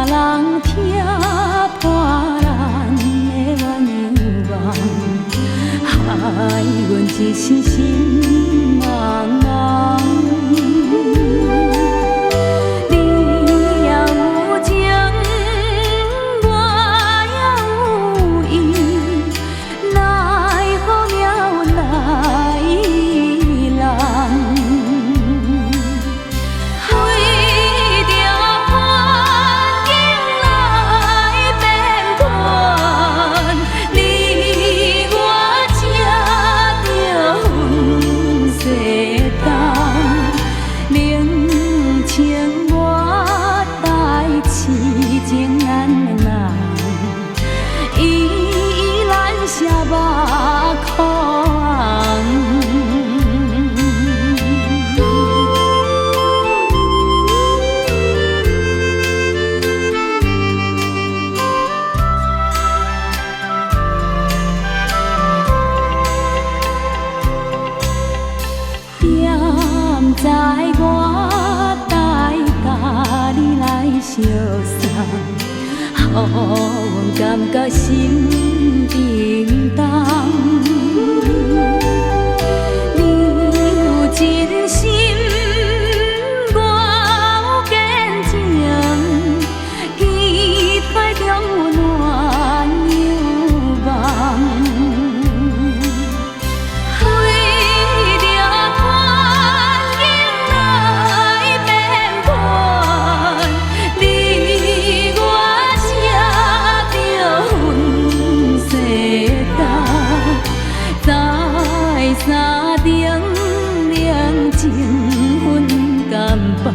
人听破咱的怨望，害阮一生心茫茫。你也有情，我也有意，奈何命来人？为着环境来变幻，你我才着分世重。冷清我代痴情难人，依咱写目眶。现在我代甲你来相送，予阮感觉心沉重。你有真心，我有坚情，期待中有暖有梦。山顶冷清分甘放。